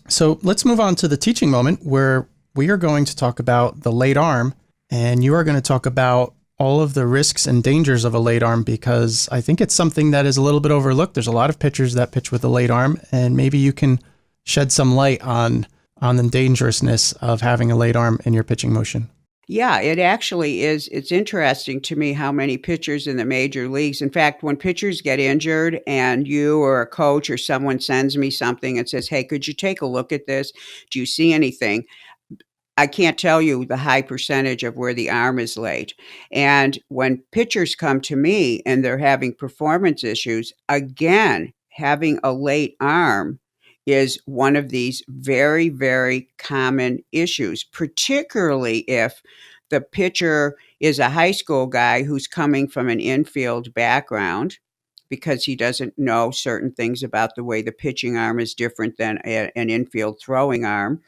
So let's move on to the teaching moment where we are going to talk about the late arm, and you are going to talk about all of the risks and dangers of a late arm, because I think it's something that is a little bit overlooked. There's a lot of pitchers that pitch with a late arm, and maybe you can shed some light on the dangerousness of having a late arm in your pitching motion. Yeah, it actually is. It's interesting to me how many pitchers in the major leagues, in fact, when pitchers get injured and you or a coach or someone sends me something and says, "Hey, could you take a look at this? Do you see anything?" I can't tell you the high percentage of where the arm is late. And when pitchers come to me and they're having performance issues, again, having a late arm is one of these very, very common issues, particularly if the pitcher is a high school guy who's coming from an infield background because he doesn't know certain things about the way the pitching arm is different than an infield throwing arm,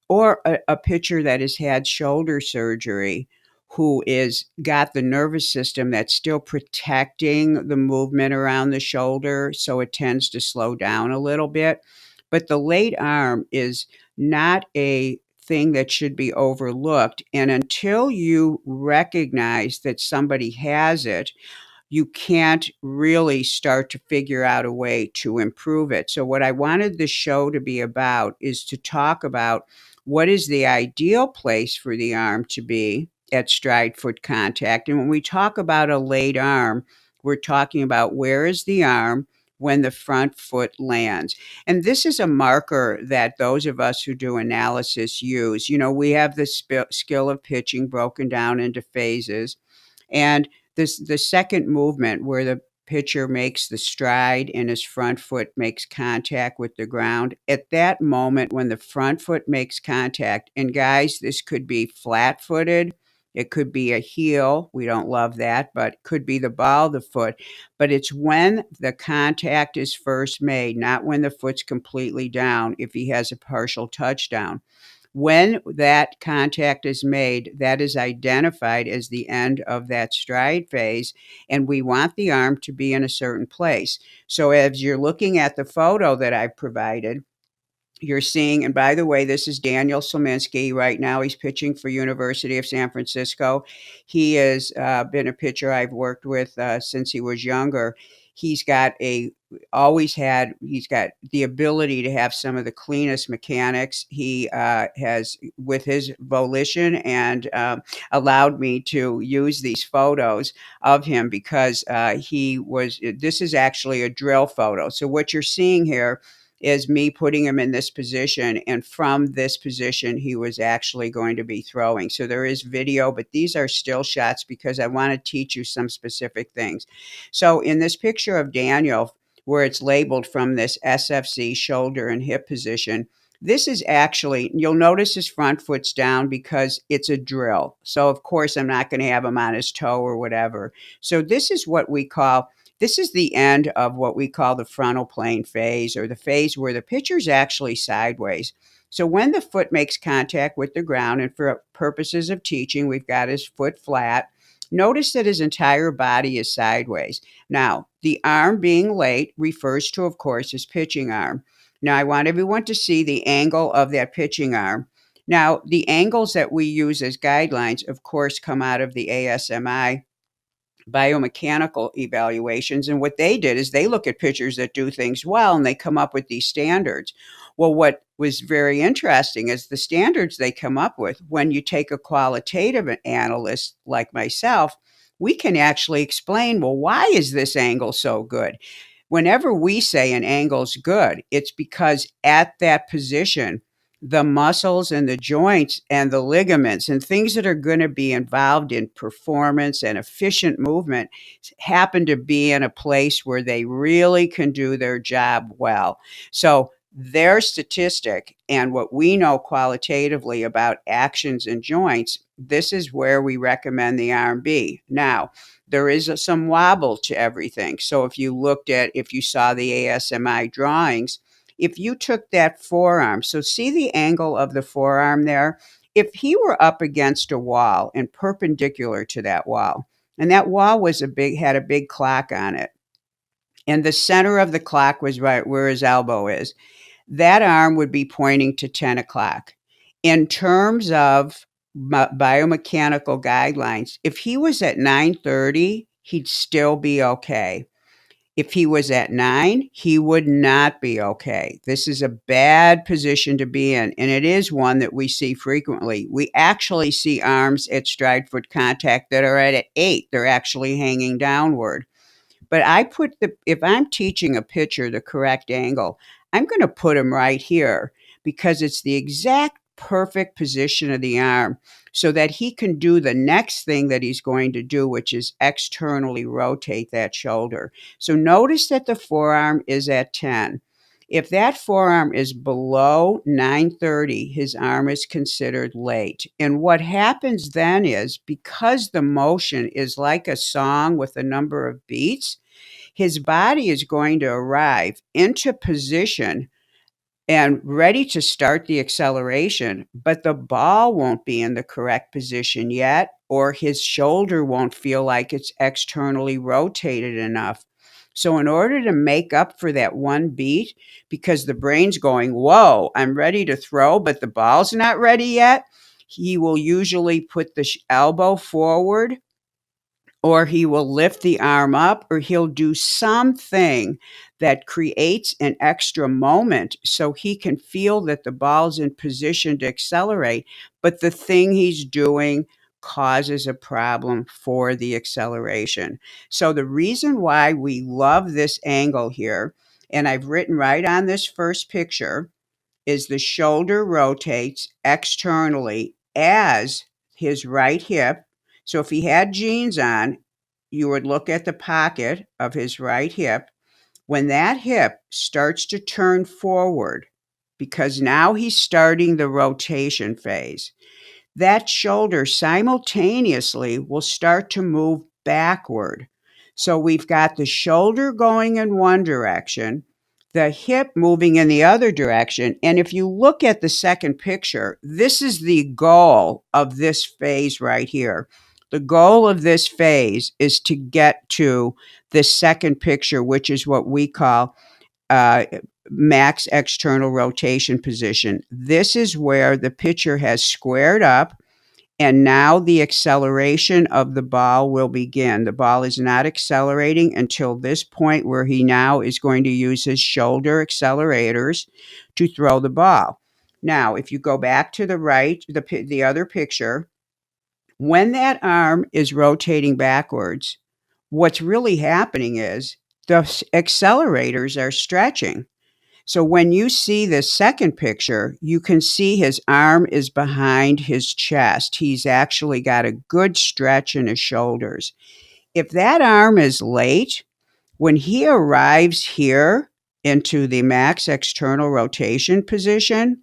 or a pitcher that has had shoulder surgery who is got the nervous system that's still protecting the movement around the shoulder, so it tends to slow down a little bit. But the late arm is not a thing that should be overlooked, and until you recognize that somebody has it, you can't really start to figure out a way to improve it. So, what I wanted the show to be about is to talk about what is the ideal place for the arm to be at stride foot contact. And when we talk about a late arm, we're talking about where is the arm when the front foot lands. And this is a marker that those of us who do analysis use. You know, we have the skill of pitching broken down into phases. And the second movement where the pitcher makes the stride and his front foot makes contact with the ground, at that moment when the front foot makes contact, and guys, this could be flat footed, it could be a heel. We don't love that, but could be the ball of the foot. But it's when the contact is first made, not when the foot's completely down, if he has a partial touchdown. When that contact is made, that is identified as the end of that stride phase, and we want the arm to be in a certain place. So as you're looking at the photo that I've provided, you're seeing, and by the way, this is Daniel Slominski. Right now, he's pitching for University of San Francisco. He has been a pitcher I've worked with since he was younger. He's got he's got the ability to have some of the cleanest mechanics. He has, with his volition, and allowed me to use these photos of him because this is actually a drill photo. So what you're seeing here is me putting him in this position, and from this position he was actually going to be throwing. So there is video, but these are still shots because I want to teach you some specific things. So in this picture of Daniel, where it's labeled from this SFC shoulder and hip position, this is actually, you'll notice his front foot's down because it's a drill. So of course I'm not going to have him on his toe or whatever. So this is the end of what we call the frontal plane phase, or the phase where the pitcher's actually sideways. So when the foot makes contact with the ground, and for purposes of teaching, we've got his foot flat, notice that his entire body is sideways. Now, the arm being late refers to, of course, his pitching arm. Now, I want everyone to see the angle of that pitching arm. Now, the angles that we use as guidelines, of course, come out of the ASMI biomechanical evaluations. And what they did is they look at pitchers that do things well and they come up with these standards. Well, what was very interesting is the standards they come up with, when you take a qualitative analyst like myself, we can actually explain, well, why is this angle so good? Whenever we say an angle's good, it's because at that position, the muscles and the joints and the ligaments and things that are going to be involved in performance and efficient movement happen to be in a place where they really can do their job well. So their statistic and what we know qualitatively about actions and joints, this is where we recommend the arm be. Now, there is some wobble to everything. So if you saw the ASMI drawings, if you took that forearm, so see the angle of the forearm there? If he were up against a wall and perpendicular to that wall, and that wall had a big clock on it, and the center of the clock was right where his elbow is, that arm would be pointing to 10 o'clock. In terms of biomechanical guidelines, if he was at 9:30, he'd still be okay. If he was at 9, he would not be okay. This is a bad position to be in, and it is one that we see frequently. We actually see arms at stride foot contact that are at 8. They're actually hanging downward. But if I'm teaching a pitcher the correct angle, I'm going to put him right here because it's the exact perfect position of the arm so that he can do the next thing that he's going to do, which is externally rotate that shoulder. So notice that the forearm is at 10. If that forearm is below 9:30, his arm is considered late. And what happens then is, because the motion is like a song with a number of beats, his body is going to arrive into position and ready to start the acceleration, but the ball won't be in the correct position yet, or his shoulder won't feel like it's externally rotated enough. So, in order to make up for that one beat, because the brain's going, whoa, I'm ready to throw, but the ball's not ready yet, he will usually put the elbow forward, or he will lift the arm up, or he'll do something that creates an extra moment so he can feel that the ball's in position to accelerate. But the thing he's doing causes a problem for the acceleration. So the reason why we love this angle here, and I've written right on this first picture, is the shoulder rotates externally as his right hip. So if he had jeans on, you would look at the pocket of his right hip. When that hip starts to turn forward, because now he's starting the rotation phase, that shoulder simultaneously will start to move backward. So we've got the shoulder going in one direction, the hip moving in the other direction. And if you look at the second picture, this is the goal of this phase right here. The goal of this phase is to get to the second picture, which is what we call uh, max external rotation position. This is where the pitcher has squared up, and now the acceleration of the ball will begin. The ball is not accelerating until this point where he now is going to use his shoulder accelerators to throw the ball. Now, if you go back to the right, the other picture, when that arm is rotating backwards, what's really happening is the accelerators are stretching. So when you see this second picture, you can see his arm is behind his chest. He's actually got a good stretch in his shoulders. If that arm is late, when he arrives here into the max external rotation position,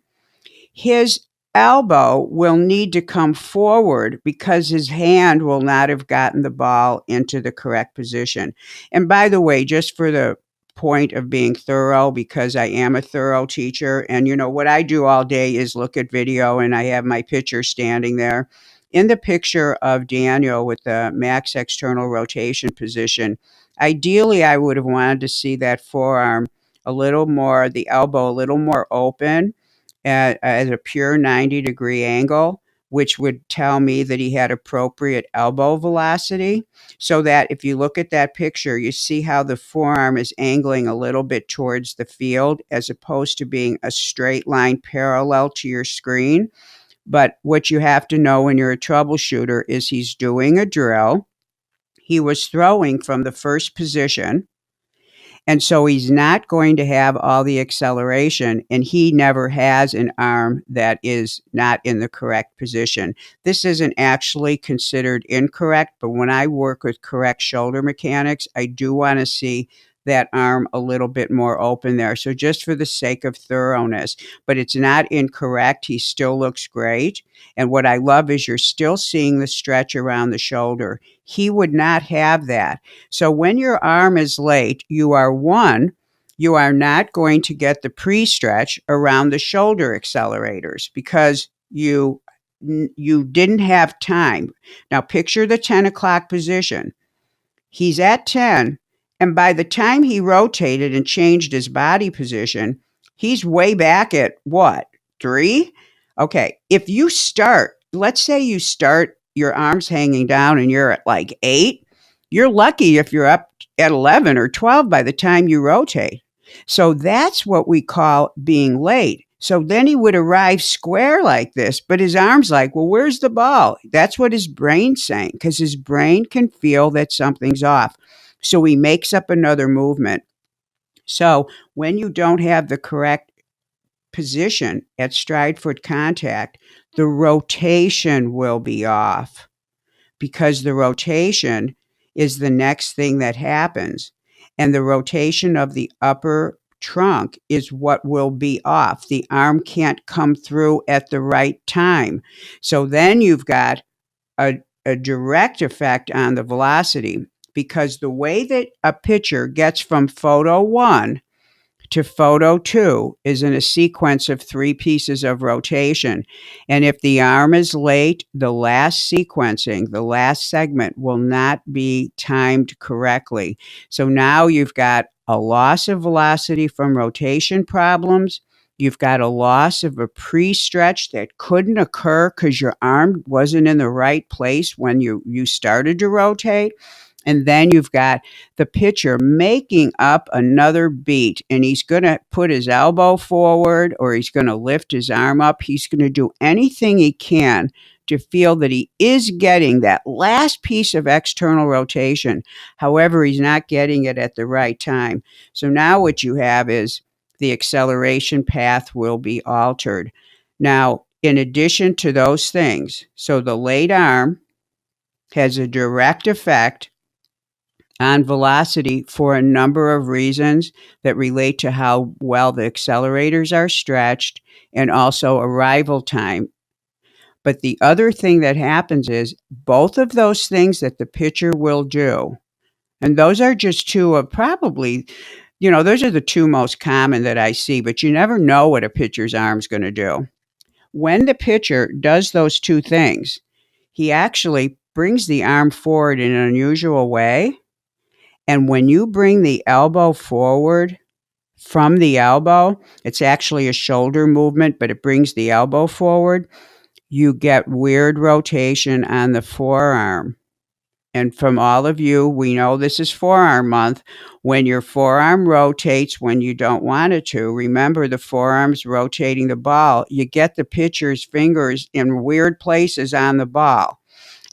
his elbow will need to come forward because his hand will not have gotten the ball into the correct position. And by the way, just for the point of being thorough, because I am a thorough teacher, and what I do all day is look at video, and I have my pitcher standing there. In the picture of Daniel with the max external rotation position, ideally I would have wanted to see that forearm a little more, the elbow a little more open at a pure 90-degree angle, which would tell me that he had appropriate elbow velocity. So that if you look at that picture, you see how the forearm is angling a little bit towards the field as opposed to being a straight line parallel to your screen. But what you have to know when you're a troubleshooter is he's doing a drill. He was throwing from the first position, and so he's not going to have all the acceleration, and he never has an arm that is not in the correct position. This isn't actually considered incorrect, but when I work with correct shoulder mechanics, I do want to see that arm a little bit more open there. So just for the sake of thoroughness, but it's not incorrect. He still looks great. And what I love is you're still seeing the stretch around the shoulder. He would not have that. So when your arm is late, you are not going to get the pre-stretch around the shoulder accelerators because you didn't have time. Now picture the 10 o'clock position. He's at 10, and by the time he rotated and changed his body position, He's way back at what? 3? Okay. If you start, let's say you start your arms hanging down and you're at like 8, you're lucky if you're up at 11 or 12 by the time you rotate. So that's what we call being late. So then he would arrive square like this, but his arm's like, well, where's the ball? That's what his brain's saying, because his brain can feel that something's off. So he makes up another movement. So when you don't have the correct position at stride foot contact, the rotation will be off, because the rotation is the next thing that happens. And the rotation of the upper trunk is what will be off. The arm can't come through at the right time. So then you've got a direct effect on the velocity, because the way that a pitcher gets from photo 1 to photo 2 is in a sequence of 3 pieces of rotation. And if the arm is late, the last sequencing, the last segment will not be timed correctly. So now you've got a loss of velocity from rotation problems. You've got a loss of a pre-stretch that couldn't occur because your arm wasn't in the right place when you started to rotate. And then you've got the pitcher making up another beat, and he's going to put his elbow forward or he's going to lift his arm up. He's going to do anything he can to feel that he is getting that last piece of external rotation. However, he's not getting it at the right time. So now what you have is the acceleration path will be altered. Now, in addition to those things, so the late arm has a direct effect on velocity for a number of reasons that relate to how well the accelerators are stretched and also arrival time. But the other thing that happens is both of those things that the pitcher will do, and those are just two of probably, those are the two most common that I see, but you never know what a pitcher's arm's going to do. When the pitcher does those two things, he actually brings the arm forward in an unusual way. And when you bring the elbow forward from the elbow, it's actually a shoulder movement, but it brings the elbow forward. You get weird rotation on the forearm. And from all of you, we know this is forearm month. When your forearm rotates when you don't want it to, remember the forearm's rotating the ball. You get the pitcher's fingers in weird places on the ball,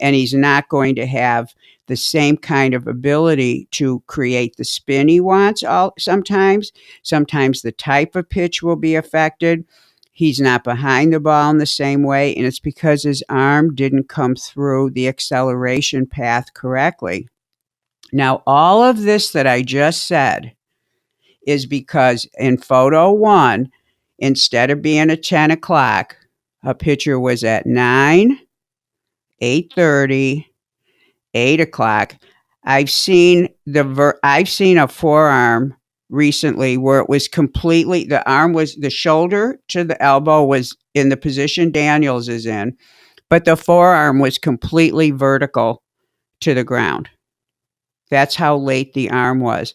and he's not going to have the same kind of ability to create the spin he wants. Sometimes the type of pitch will be affected. He's not behind the ball in the same way, and it's because his arm didn't come through the acceleration path correctly. Now, all of this that I just said is because in photo 1, instead of being at 10 o'clock, a pitcher was at 9, 8:30, 8 o'clock. I've seen a forearm recently where it was completely, the shoulder to the elbow was in the position Daniels is in, but the forearm was completely vertical to the ground. That's how late the arm was.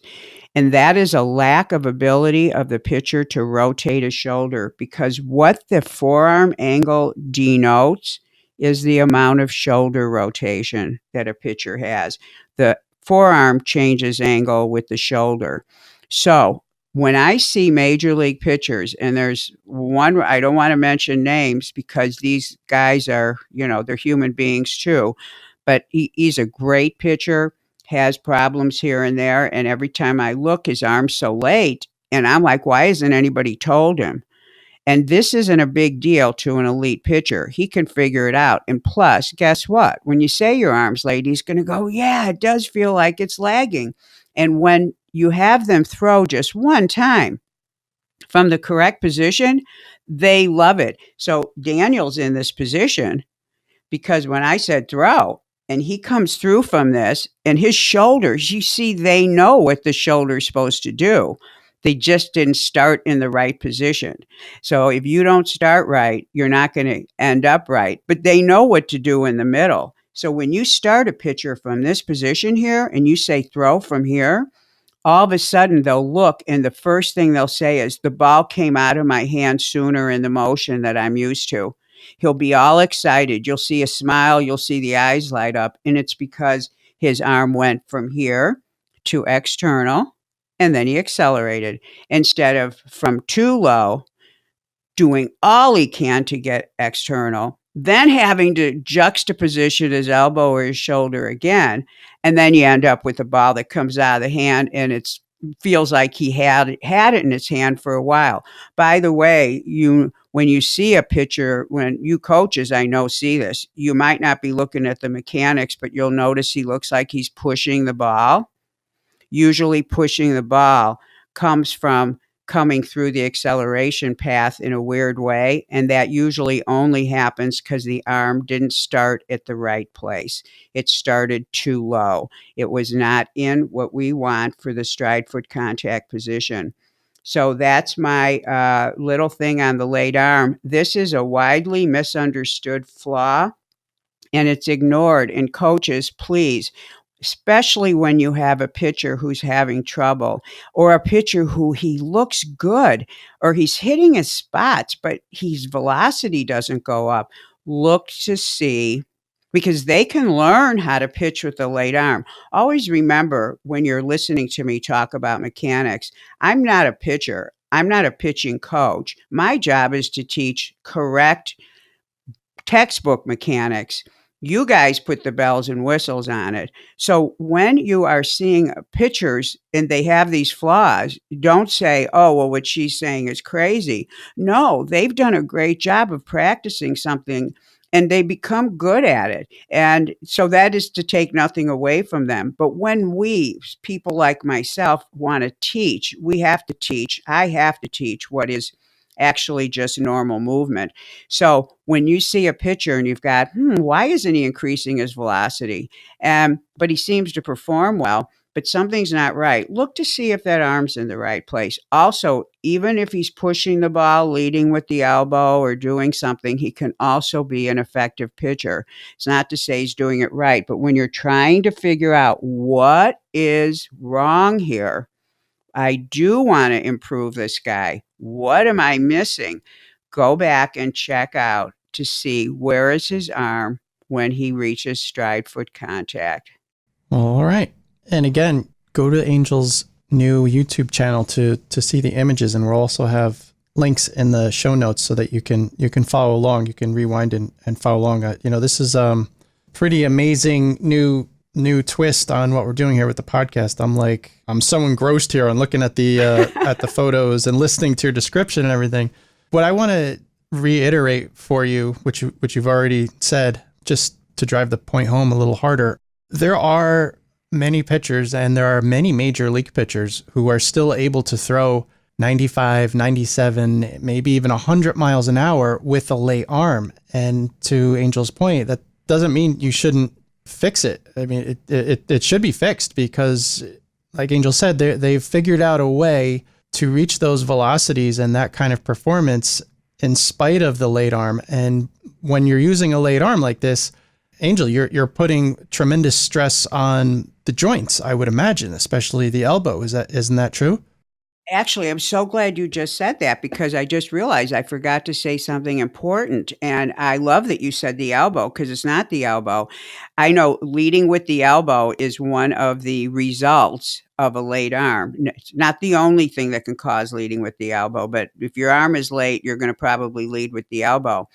And that is a lack of ability of the pitcher to rotate a shoulder, because what the forearm angle denotes is the amount of shoulder rotation that a pitcher has. The forearm changes angle with the shoulder. So when I see major league pitchers, and there's one, I don't want to mention names because these guys are, they're human beings too, but he's a great pitcher, has problems here and there. And every time I look, his arm's so late. And I'm like, why hasn't anybody told him? And this isn't a big deal to an elite pitcher. He can figure it out. And plus, guess what? When you say your arm's late, he's going to go, yeah, it does feel like it's lagging. And when you have them throw just one time from the correct position, they love it. So Daniel's in this position because when I said throw, and he comes through from this, and his shoulders, you see, they know what the shoulder's supposed to do. They just didn't start in the right position. So if you don't start right, you're not going to end up right. But they know what to do in the middle. So when you start a pitcher from this position here and you say throw from here, all of a sudden they'll look and the first thing they'll say is, the ball came out of my hand sooner in the motion that I'm used to. He'll be all excited. You'll see a smile, you'll see the eyes light up, and it's because his arm went from here to external and then he accelerated instead of from too low, doing all he can to get external, then having to juxtaposition his elbow or his shoulder again. And then you end up with a ball that comes out of the hand and it feels like he had it in his hand for a while. By the way, when you see a pitcher, when you coaches, I know, see this, you might not be looking at the mechanics, but you'll notice he looks like he's pushing the ball. Usually pushing the ball comes from coming through the acceleration path in a weird way. And that usually only happens because the arm didn't start at the right place. It started too low. It was not in what we want for the stride foot contact position. So that's my little thing on the late arm. This is a widely misunderstood flaw and it's ignored. And coaches, please, especially when you have a pitcher who's having trouble or a pitcher who he looks good or he's hitting his spots, but his velocity doesn't go up. Look to see, because they can learn how to pitch with the late arm. Always remember when you're listening to me talk about mechanics, I'm not a pitcher. I'm not a pitching coach. My job is to teach correct textbook mechanics. You guys put the bells and whistles on it. So when you are seeing pitchers and they have these flaws, don't say, oh, well, what she's saying is crazy. No, they've done a great job of practicing something and they become good at it. And so that is to take nothing away from them. But when we, people like myself, want to teach, we have to teach. I have to teach what is actually just normal movement. So when you see a pitcher and you've got, why isn't he increasing his velocity? But he seems to perform well, but something's not right. Look to see if that arm's in the right place. Also, even if he's pushing the ball, leading with the elbow or doing something, he can also be an effective pitcher. It's not to say he's doing it right, but when you're trying to figure out what is wrong here, I do want to improve this guy. What am I missing? Go back and check out to see where is his arm when he reaches stride foot contact. All right. And again, go to Angel's new YouTube channel to see the images, and we'll also have links in the show notes so that you can follow along. You can rewind and follow along. This is pretty amazing new twist on what we're doing here with the podcast. I'm so engrossed here on looking at the at the photos and listening to your description and everything. What I want to reiterate for you, which you've already said, just to drive the point home a little harder, there are many pitchers and there are many major league pitchers who are still able to throw 95, 97, maybe even 100 miles an hour with a late arm. And to Angel's point, that doesn't mean you shouldn't fix it. I mean, it should be fixed because, like Angel said, they've figured out a way to reach those velocities and that kind of performance in spite of the late arm. And when you're using a late arm like this, Angel, you're putting tremendous stress on the joints, I would imagine, especially the elbow. Isn't that true? Actually, I'm so glad you just said that because I just realized I forgot to say something important. And I love that you said the elbow because it's not the elbow. I know leading with the elbow is one of the results of a late arm. It's not the only thing that can cause leading with the elbow, but if your arm is late, you're going to probably lead with the elbow.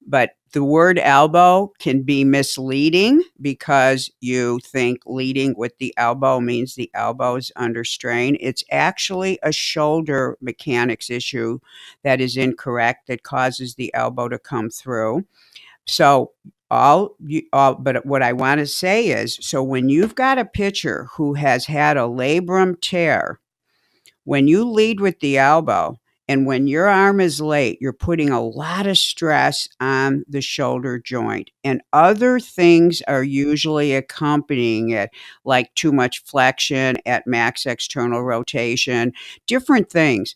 But the word elbow can be misleading because you think leading with the elbow means the elbow is under strain. It's actually a shoulder mechanics issue that is incorrect that causes the elbow to come through. So but what I want to say is, so when you've got a pitcher who has had a labrum tear, when you lead with the elbow, and when your arm is late, you're putting a lot of stress on the shoulder joint. And other things are usually accompanying it, like too much flexion at max external rotation, different things.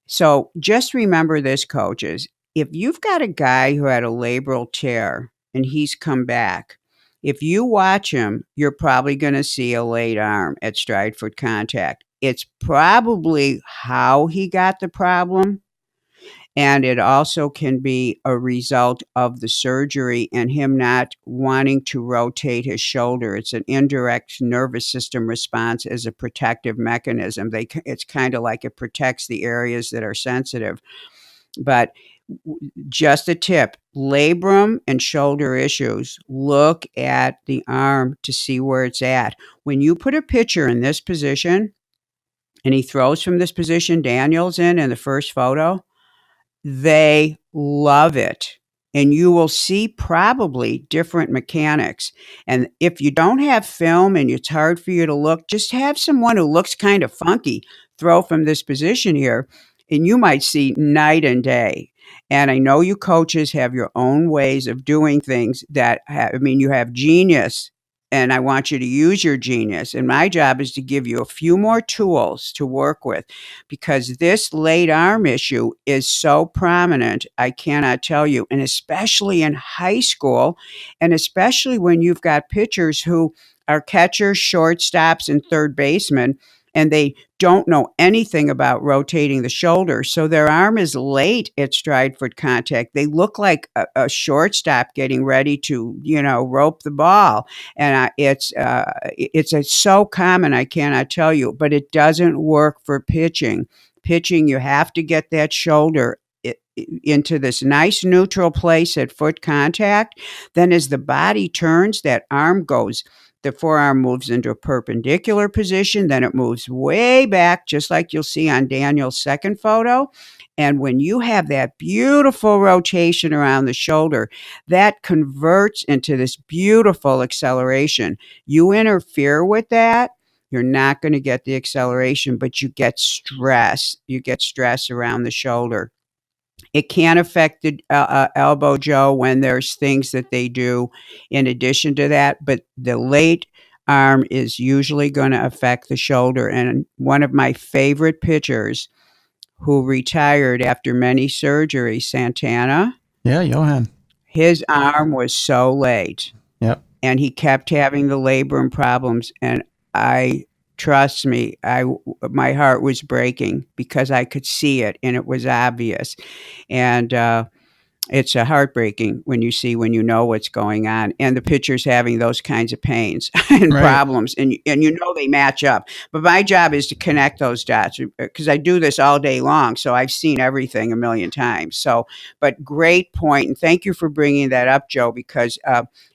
So just remember this, coaches. If you've got a guy who had a labral tear and he's come back, if you watch him, you're probably going to see a late arm at stride foot contact. it's probably how he got the problem. And it also can be a result of the surgery and him not wanting to rotate his shoulder. It's an indirect nervous system response as a protective mechanism. It's kind of like it protects the areas that are sensitive. But just a tip, labrum and shoulder issues, look at the arm to see where it's at. When you put a pitcher in this position and he throws from this position Daniel's in the first photo, they love it. And you will see probably different mechanics. And if you don't have film and it's hard for you to look, just have someone who looks kind of funky throw from this position here, and you might see night and day. And I know you coaches have your own ways of doing things you have genius, and I want you to use your genius. And my job is to give you a few more tools to work with, because this late arm issue is so prominent. I cannot tell you. And especially in high school, and especially when you've got pitchers who are catchers, shortstops, and third basemen, and they don't know anything about rotating the shoulder. So their arm is late at stride foot contact. They look like a shortstop getting ready to, rope the ball. And it's so common, I cannot tell you, but it doesn't work for pitching. Pitching, you have to get that shoulder into this nice neutral place at foot contact. Then as the body turns, that arm goes, the forearm moves into a perpendicular position. Then it moves way back, just like you'll see on Daniel's second photo. And when you have that beautiful rotation around the shoulder, that converts into this beautiful acceleration. You interfere with that, you're not going to get the acceleration, but you get stress. You get stress around the shoulder. It can affect the elbow, Joe, when there's things that they do in addition to that, but the late arm is usually going to affect the shoulder. And one of my favorite pitchers who retired after many surgeries, Santana. Yeah, Johan. His arm was so late. Yep. And he kept having the labrum problems. And trust me, my heart was breaking because I could see it and it was obvious. And it's heartbreaking when you know what's going on, and the pitcher's having those kinds of pains and problems, and they match up. But my job is to connect those dots, because I do this all day long, so I've seen everything a million times. So, but great point, and thank you for bringing that up, Joe, because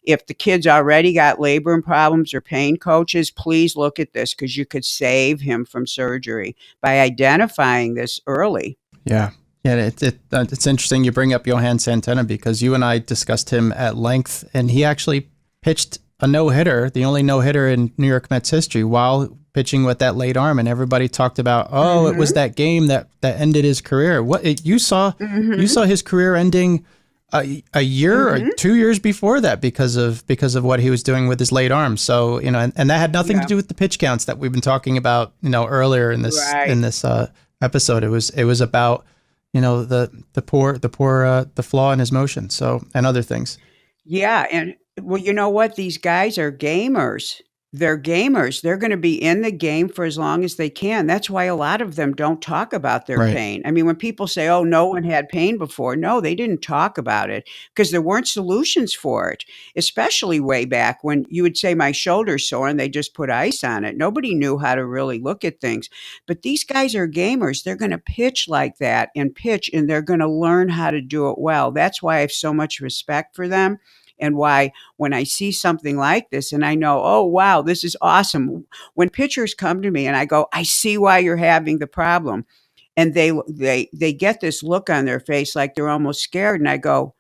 if the kid's already got labrum problems or pain, coaches, please look at this, because you could save him from surgery by identifying this early. Yeah. Yeah, it's interesting you bring up Johan Santana, because you and I discussed him at length, and he actually pitched a no-hitter, the only no-hitter in New York Mets history, while pitching with that late arm, and everybody talked about, it was that game that ended his career. You saw his career ending a year or 2 years before that because of what he was doing with his late arm. So, and that had nothing to do with the pitch counts that we've been talking about, earlier in this episode. It was about the flaw in his motion, and other things. Yeah. And well, you know what? These guys are gamers. They're gamers. They're going to be in the game for as long as they can. That's why a lot of them don't talk about their pain. I mean, when people say, oh, no one had pain before, no, they didn't talk about it because there weren't solutions for it, especially way back when you would say my shoulder's sore and they just put ice on it. Nobody knew how to really look at things. But these guys are gamers. They're going to pitch like that and they're going to learn how to do it well. That's why I have so much respect for them. And why, when I see something like this and I know, oh, wow, this is awesome. When pitchers come to me and I go, I see why you're having the problem. And they get this look on their face like they're almost scared. And I go,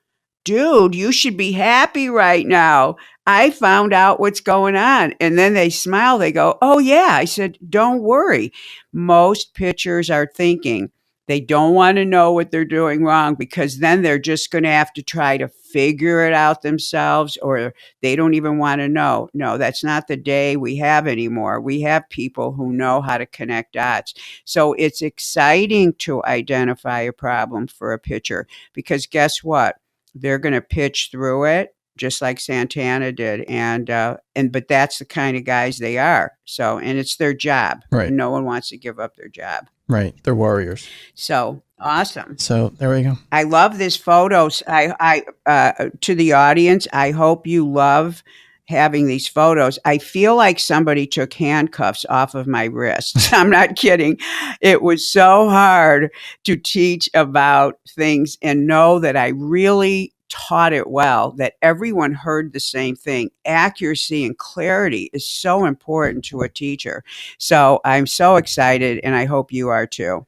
dude, you should be happy right now. I found out what's going on. And then they smile. They go, oh, yeah. I said, don't worry. Most pitchers are thinking, they don't want to know what they're doing wrong, because then they're just going to have to try to figure it out themselves, or they don't even want to know. No, that's not the day we have anymore. We have people who know how to connect dots. So it's exciting to identify a problem for a pitcher, because guess what? They're going to pitch through it. just like Santana did. But that's the kind of guys they are. So, and it's their job. Right. And no one wants to give up their job. Right. They're warriors. So awesome. So there we go. I love this photos. To the audience, I hope you love having these photos. I feel like somebody took handcuffs off of my wrists. I'm not kidding. It was so hard to teach about things and know that I really taught it well, that everyone heard the same thing. Accuracy and clarity is so important to a teacher. So I'm so excited, and I hope you are too.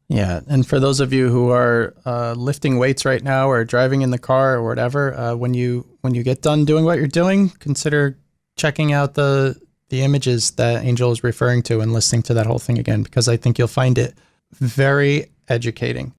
Yeah. And for those of you who are lifting weights right now or driving in the car or whatever, when you get done doing what you're doing, consider checking out the images that Angel is referring to and listening to that whole thing again, because I think you'll find it very educating.